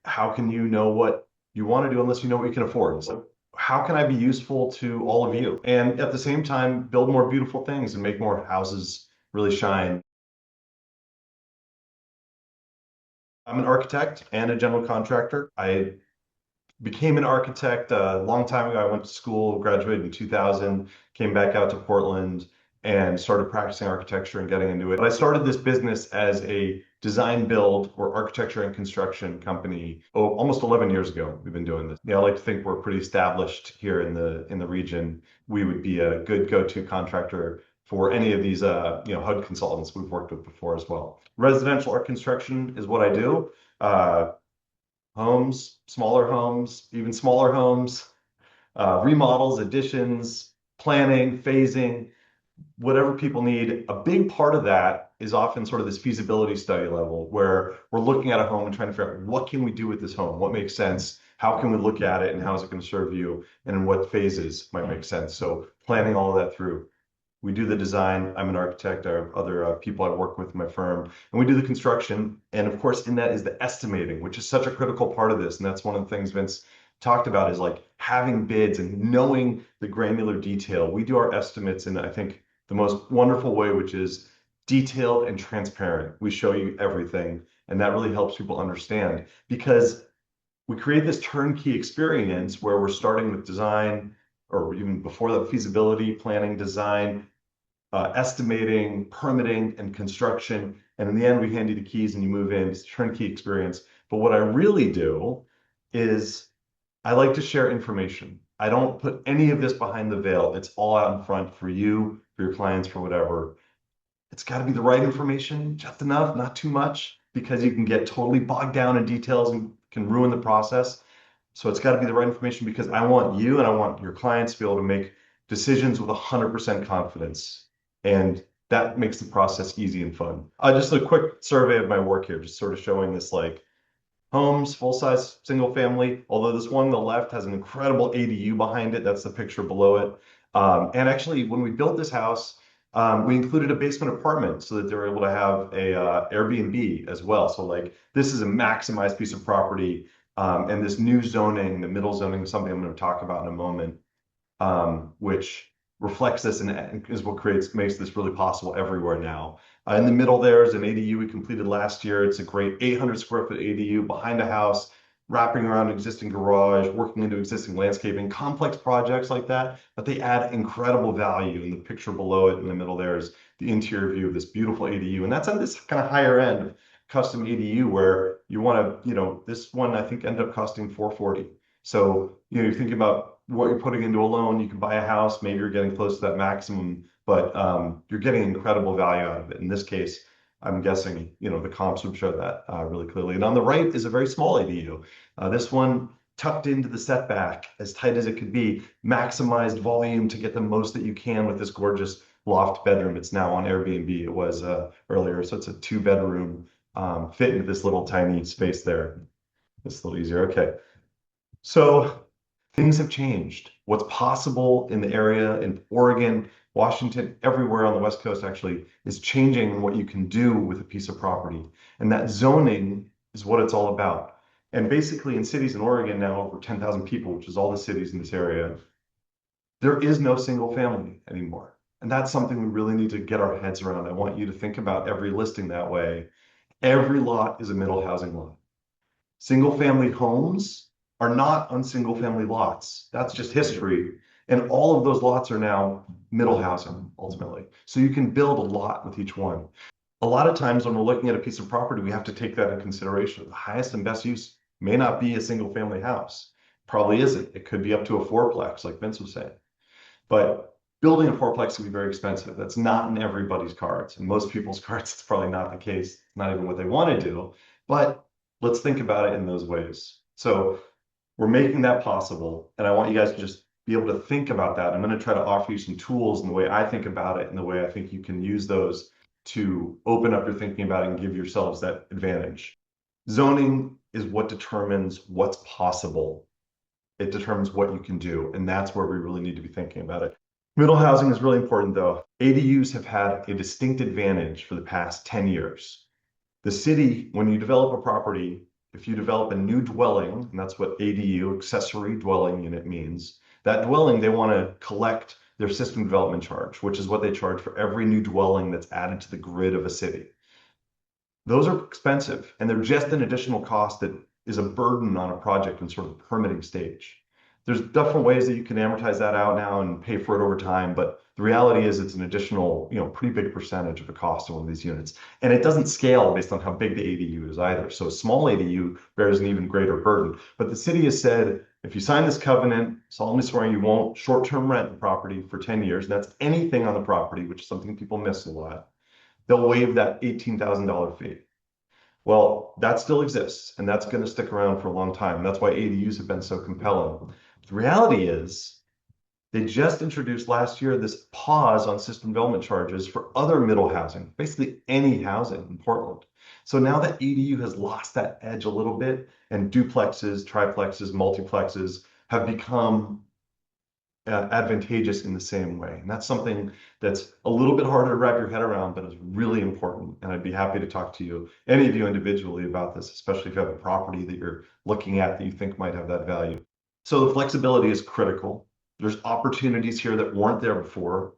how can you know what you want to do unless you know what you can afford? So how can I be useful to all of you? And at the same time, build more beautiful things and make more houses really shine. I'm an architect and a general contractor. I became an architect a long time ago. I went to school, graduated in 2000, came back out to Portland and started practicing architecture and getting into it. But I started this business as a design build or architecture and construction company almost 11 years ago. We've been doing this. Yeah, I like to think we're pretty established here in the region. We would be a good go-to contractor for any of these HUD consultants we've worked with before as well. Residential art construction is what I do. Uh, homes, even smaller homes, remodels, additions, planning, phasing, whatever people need. A big part of that is often sort of this feasibility study level where we're looking at a home and trying to figure out what can we do with this home? What makes sense? How can we look at it and how is it going to serve you? And in what phases might make sense? So planning all of that through. We do the design. I'm an architect. I have other people I work with in my firm, and we do the construction. And of course, in that is the estimating, which is such a critical part of this. And that's one of the things Vince talked about is like having bids and knowing the granular detail. We do our estimates in, I think, the most wonderful way, which is detailed and transparent. We show you everything, and that really helps people understand because we create this turnkey experience where we're starting with design or even before the feasibility, planning, design, estimating, permitting, and construction. And in the end, we hand you the keys and you move in. It's a turnkey experience. But what I really do is I like to share information. I don't put any of this behind the veil. It's all out in front for you, for your clients, for whatever. It's got to be the right information, just enough, not too much, because you can get totally bogged down in details and can ruin the process. So it's got to be the right information because I want you and I want your clients to be able to make decisions with 100% confidence. And that makes the process easy and fun. Just a quick survey of my work here, just sort of showing this like homes, full-size single family, although this one on the left has an incredible ADU behind it. That's the picture below it. And actually, when we built this house, we included a basement apartment so that they were able to have a Airbnb as well. So like this is a maximized piece of property. And this new zoning, the middle zoning, is something I'm going to talk about in a moment, which reflects this and is what makes this really possible everywhere now. In the middle there is an ADU we completed last year. It's a great 800 square foot ADU behind a house, wrapping around an existing garage, working into existing landscaping, complex projects like that, but they add incredible value. And the picture below it in the middle there is the interior view of this beautiful ADU. And that's on this kind of higher end custom ADU where you want to, this one I think ended up costing 440. So, you're thinking about what you're putting into a loan. You can buy a house, maybe you're getting close to that maximum, but you're getting incredible value out of it. In this case, I'm guessing, the comps would show that really clearly. And on the right is a very small ADU. This one tucked into the setback as tight as it could be, maximized volume to get the most that you can with this gorgeous loft bedroom. It's now on Airbnb. It was earlier. So it's a 2-bedroom fit into this little tiny space there. It's a little easier. Okay. So things have changed. What's possible in the area in Oregon, Washington, everywhere on the West Coast actually is changing what you can do with a piece of property. And that zoning is what it's all about. And basically in cities in Oregon now, over 10,000 people, which is all the cities in this area, there is no single family anymore. And that's something we really need to get our heads around. I want you to think about every listing that way. Every lot is a middle housing lot. Single family homes are not on single family lots. That's just history. And all of those lots are now middle housing ultimately. So you can build a lot with each one. A lot of times when we're looking at a piece of property, we have to take that in consideration. The highest and best use may not be a single family house. Probably isn't. It could be up to a fourplex, like Vince was saying. But building a fourplex can be very expensive. That's not in everybody's cards. In most people's cards, it's probably not the case. It's not even what they want to do. But let's think about it in those ways. So we're making that possible. And I want you guys to just be able to think about that. I'm going to try to offer you some tools in the way I think about it and the way I think you can use those to open up your thinking about it and give yourselves that advantage. Zoning is what determines what's possible. It determines what you can do. And that's where we really need to be thinking about it. Middle housing is really important though. ADUs have had a distinct advantage for the past 10 years. The city, when you develop a property, if you develop a new dwelling, and that's what ADU, accessory dwelling unit means, that dwelling, they want to collect their system development charge, which is what they charge for every new dwelling that's added to the grid of a city. Those are expensive, and they're just an additional cost that is a burden on a project in sort of the permitting stage. There's different ways that you can amortize that out now and pay for it over time, but the reality is it's an additional, pretty big percentage of the cost of one of these units. And it doesn't scale based on how big the ADU is either. So a small ADU bears an even greater burden. But the city has said, if you sign this covenant, solemnly swearing you won't short-term rent the property for 10 years, and that's anything on the property, which is something people miss a lot, they'll waive that $18,000 fee. Well, that still exists, and that's going to stick around for a long time. That's why ADUs have been so compelling. The reality is, they just introduced last year this pause on system development charges for other middle housing, basically any housing in Portland. So now that ADU has lost that edge a little bit, and duplexes, triplexes, multiplexes have become advantageous in the same way. And that's something that's a little bit harder to wrap your head around, but is really important. And I'd be happy to talk to you, any of you individually about this, especially if you have a property that you're looking at that you think might have that value. So the flexibility is critical. There's opportunities here that weren't there before.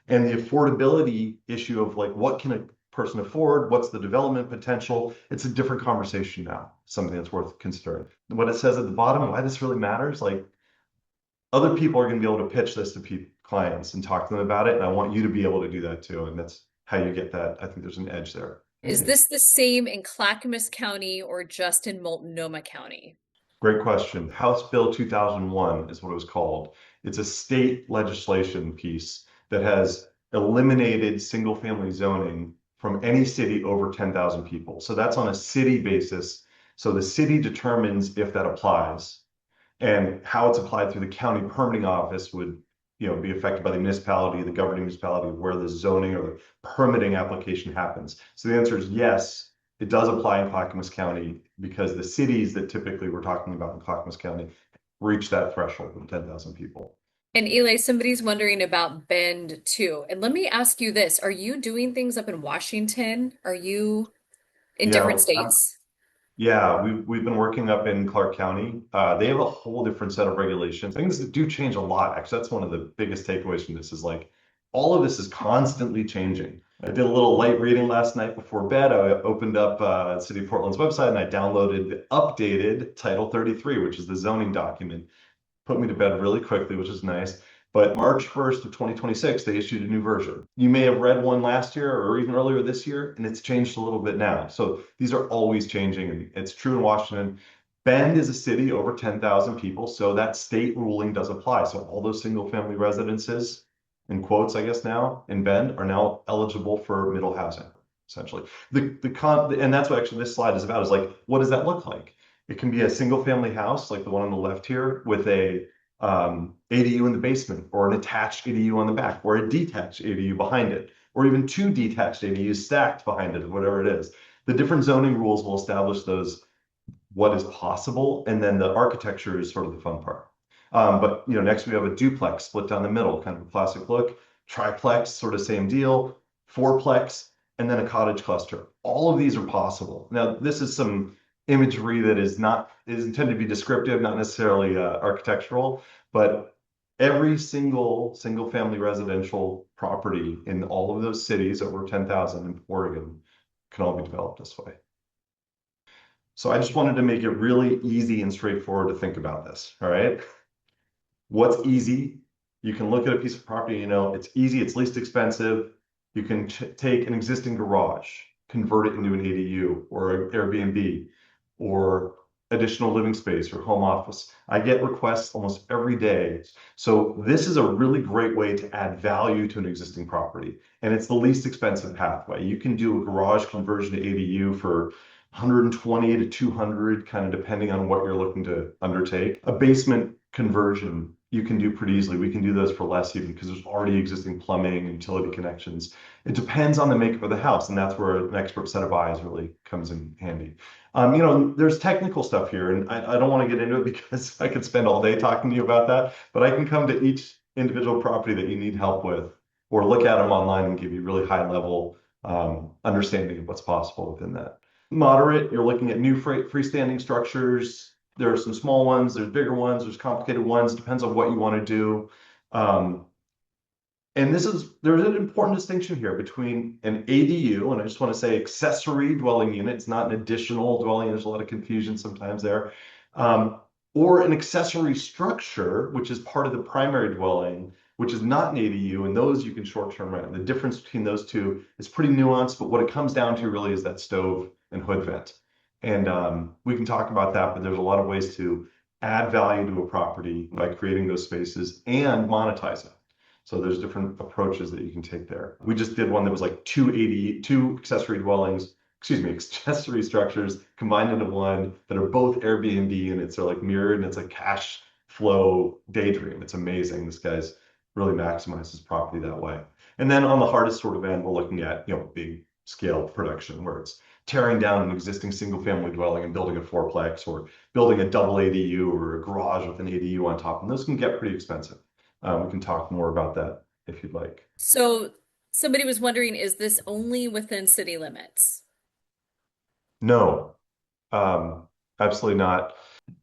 And the affordability issue of like, what can a person afford? What's the development potential? It's a different conversation now, something that's worth considering. What it says at the bottom, why this really matters, like, other people are going to be able to pitch this to clients and talk to them about it. And I want you to be able to do that too. And that's how you get that. I think there's an edge there. Is this the same in Clackamas County or just in Multnomah County? Great question. House Bill 2001 is what it was called. It's a state legislation piece that has eliminated single family zoning from any city over 10,000 people. So that's on a city basis. So the city determines if that applies, and how it's applied through the county permitting office would, be affected by the municipality, the governing municipality, where the zoning or the permitting application happens. So the answer is yes, it does apply in Clackamas County because the cities that typically we're talking about in Clackamas County reach that threshold of 10,000 people. And Eli, somebody's wondering about Bend too. And let me ask you this. Are you doing things up in Washington? Are you in different Yeah, states? yeah, we've been working up in Clark County. They have a whole different set of regulations. Things that do change a lot. Actually, that's one of the biggest takeaways from this is like all of this is constantly changing. I did a little light reading last night before bed. I opened up City of Portland's website and I downloaded the updated Title 33, which is the zoning document. Put me to bed really quickly, which is nice. But March 1st of 2026, they issued a new version. You may have read one last year or even earlier this year, and it's changed a little bit now. So these are always changing. And it's true in Washington. Bend is a city over 10,000 people, so that state ruling does apply. So all those single family residences, in quotes, I guess now, in Bend are now eligible for middle housing, essentially. And that's what actually this slide is about, is like, what does that look like? It can be a single family house like the one on the left here with a ADU in the basement, or an attached ADU on the back, or a detached ADU behind it, or even two detached ADUs stacked behind it, whatever it is. The different zoning rules will establish those, what is possible, and then the architecture is sort of the fun part. But next we have a duplex split down the middle, kind of a classic look. Triplex, sort of same deal. Fourplex, and then a cottage cluster. All of these are possible. Now, this is some imagery that is intended to be descriptive, not necessarily architectural, but every single family residential property in all of those cities over 10,000 in Oregon can all be developed this way. So I just wanted to make it really easy and straightforward to think about this. All right. What's easy? You can look at a piece of property, it's easy, it's least expensive. You can take an existing garage, convert it into an ADU or an Airbnb or additional living space or home office. I get requests almost every day. So this is a really great way to add value to an existing property. And it's the least expensive pathway. You can do a garage conversion to ADU for 120 to 200, kind of depending on what you're looking to undertake. A basement conversion you can do pretty easily. We can do those for less even because there's already existing plumbing and utility connections. It depends on the makeup of the house, and that's where an expert set of eyes really comes in handy. There's technical stuff here, and I don't want to get into it because I could spend all day talking to you about that, but I can come to each individual property that you need help with or look at them online and give you really high level understanding of what's possible within that. Moderate, you're looking at new freestanding structures. There are some small ones, there's bigger ones, there's complicated ones, depends on what you want to do. Um, and there's an important distinction here between an ADU, and I just want to say accessory dwelling unit. It's not an additional dwelling. There's a lot of confusion sometimes there. Um, or an accessory structure, which is part of the primary dwelling, which is not an ADU, and those you can short-term rent. The difference between those two is pretty nuanced, but what it comes down to really is that stove and hood vent. And we can talk about that, but there's a lot of ways to add value to a property by creating those spaces and monetize it. So there's different approaches that you can take there. We just did one that was like two accessory dwellings, excuse me, accessory structures combined into one that are both Airbnb units. They're like mirrored and it's a cash flow daydream. It's amazing. This guy's really maximized his property that way. And then on the hardest sort of end, we're looking at, big scale production where it's tearing down an existing single family dwelling and building a fourplex or building a double ADU or a garage with an ADU on top. And those can get pretty expensive. We can talk more about that if you'd like. So somebody was wondering, is this only within city limits? No, um, absolutely not.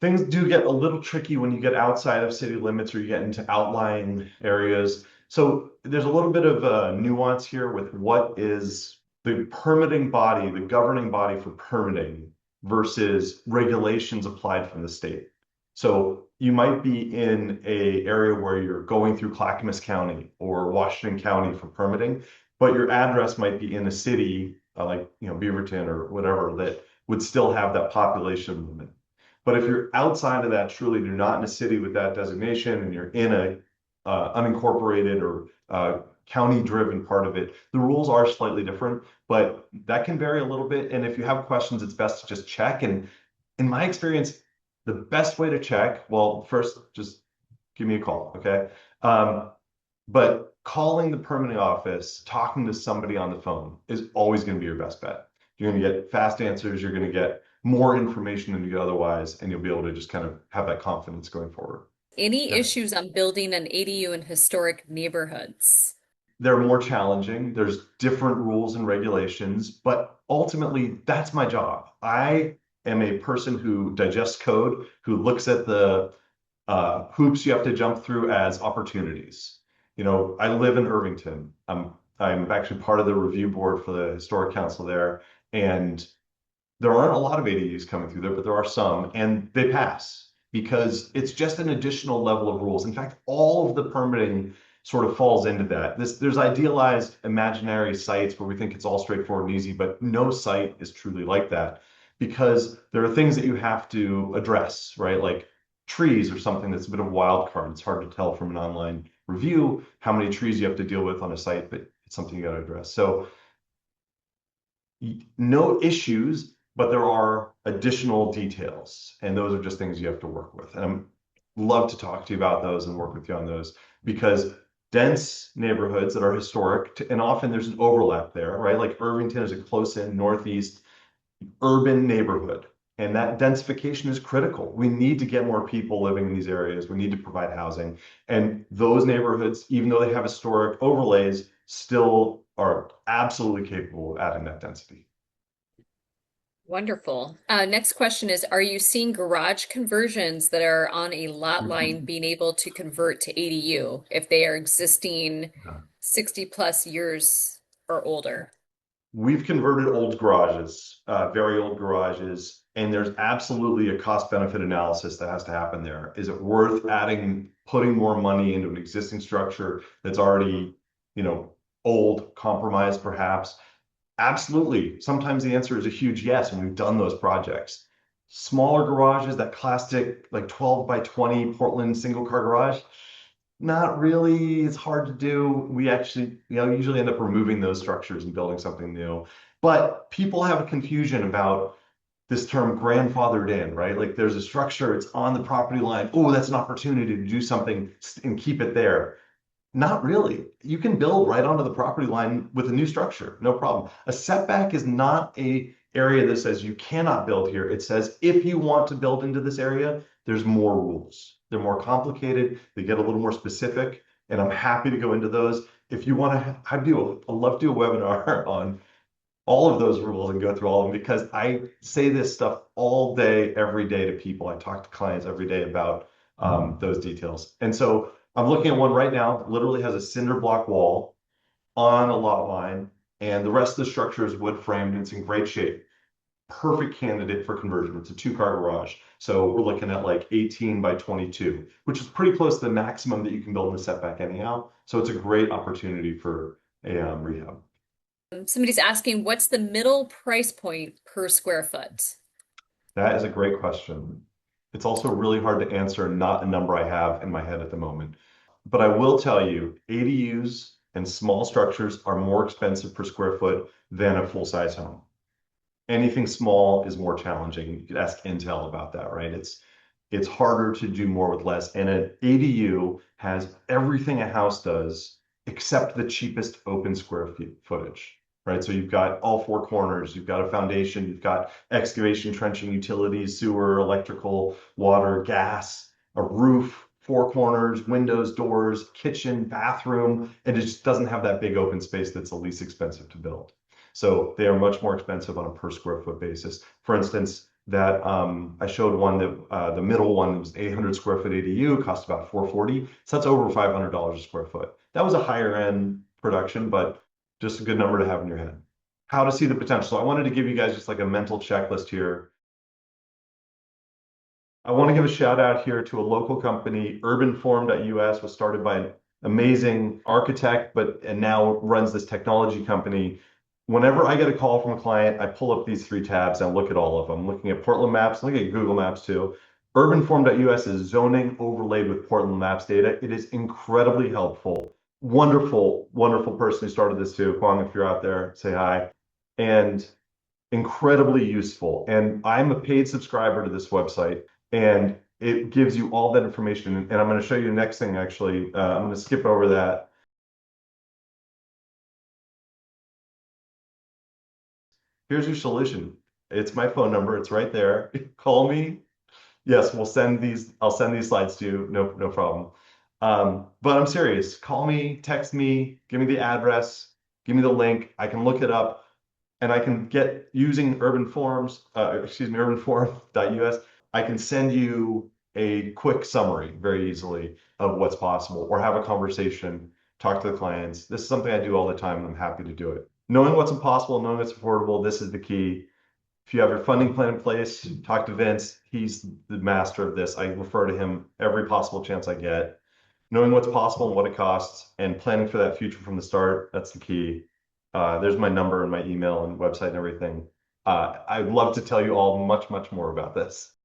Things do get a little tricky when you get outside of city limits or you get into outlying areas. So there's a little bit of nuance here with what is the permitting body, the governing body for permitting versus regulations applied from the state. So you might be in a area where you're going through Clackamas County or Washington County for permitting, but your address might be in a city like Beaverton or whatever that would still have that population limit. But if you're outside of that, truly, you're not in a city with that designation, and you're in a unincorporated or county-driven part of it, the rules are slightly different, but that can vary a little bit. And if you have questions, it's best to just check. And in my experience, the best way to check, well, first, just give me a call, okay? But calling the permitting office, talking to somebody on the phone is always going to be your best bet. You're going to get fast answers. You're going to get more information than you get otherwise, and you'll be able to just kind of have that confidence going forward. Any Yeah. issues on building an ADU in historic neighborhoods? They're more challenging. There's different rules and regulations, but ultimately, that's my job. I am a person who digests code, who looks at the hoops you have to jump through as opportunities. I live in Irvington. I'm actually part of the review board for the historic council there, and there aren't a lot of ADUs coming through there, but there are some, and they pass because it's just an additional level of rules. In fact, all of the permitting sort of falls into that. There's idealized imaginary sites where we think it's all straightforward and easy, but no site is truly like that because there are things that you have to address, right? Like trees or something that's a bit of a wild card. It's hard to tell from an online review how many trees you have to deal with on a site, but it's something you got to address. So no issues, but there are additional details, and those are just things you have to work with. And I'm love to talk to you about those and work with you on those because dense neighborhoods that are historic, and often there's an overlap there, right? Like Irvington is a close-in northeast urban neighborhood, and that densification is critical. We need to get more people living in these areas. We need to provide housing, and those neighborhoods, even though they have historic overlays, still are absolutely capable of adding that density. Wonderful. Next question is, are you seeing garage conversions that are on a lot line being able to convert to ADU if they are existing 60 plus years or older? We've converted old garages, very old garages, and there's absolutely a cost benefit analysis that has to happen there. Is it worth putting more money into an existing structure that's already, old, compromised perhaps? Absolutely. Sometimes the answer is a huge yes, and we've done those projects. Smaller garages, that classic like 12 by 20 Portland single car garage, not really. It's hard to do. We actually, usually end up removing those structures and building something new. But people have a confusion about this term grandfathered in, right? Like there's a structure, it's on the property line. Oh, that's an opportunity to do something and keep it there. Not really. You can build right onto the property line with a new structure, no problem. A setback is not a area that says you cannot build here. It says if you want to build into this area, there's more rules. They're more complicated. They get a little more specific, and I'm happy to go into those. If you want to, I'd love to do a webinar on all of those rules and go through all of them because I say this stuff all day, every day to people. I talk to clients every day about those details. And so I'm looking at one right now, literally has a cinder block wall on a lot line, and the rest of the structure is wood framed and it's in great shape. Perfect candidate for conversion. It's a two-car garage. So we're looking at like 18 by 22, which is pretty close to the maximum that you can build in the setback anyhow. So it's a great opportunity for a rehab. Somebody's asking, what's the middle price point per square foot? That is a great question. It's also really hard to answer, not a number I have in my head at the moment. But I will tell you, ADUs and small structures are more expensive per square foot than a full-size home. Anything small is more challenging. You could ask Intel about that, right? It's harder to do more with less. And an ADU has everything a house does except the cheapest open square footage, right? So you've got all four corners, you've got a foundation, you've got excavation, trenching, utilities, sewer, electrical, water, gas, a roof, four corners, windows, doors, kitchen, bathroom, and it just doesn't have that big open space that's the least expensive to build. So they are much more expensive on a per square foot basis. For instance, that I showed one that the middle one was 800 square foot ADU, cost about 440. So that's over $500 a square foot. That was a higher end production, but just a good number to have in your head. How to see the potential. So I wanted to give you guys just like a mental checklist here. I want to give a shout out here to a local company, urbanform.us, was started by an amazing architect, and now runs this technology company. Whenever I get a call from a client, I pull up these three tabs and look at all of them. Looking at Portland Maps, looking at Google Maps too. Urbanform.us is zoning overlaid with Portland Maps data. It is incredibly helpful. Wonderful, wonderful person who started this too. Kwang, if you're out there, say hi. And incredibly useful. And I'm a paid subscriber to this website, and it gives you all that information. And I'm going to show you the next thing, actually. I'm going to skip over that. Here's your solution. It's my phone number. It's right there. Call me. Yes, we'll send these. I'll send these slides to you. No, no problem. But I'm serious. Call me, text me, give me the address, give me the link. I can look it up, and I can get using urbanform.us. I can send you a quick summary very easily of what's possible, or have a conversation, talk to the clients. This is something I do all the time, and I'm happy to do it. Knowing what's impossible, knowing what's affordable, this is the key. If you have your funding plan in place, talk to Vince. He's the master of this. I refer to him every possible chance I get. Knowing what's possible and what it costs, and planning for that future from the start, that's the key. There's my number and my email and website and everything. I'd love to tell you all much, much more about this.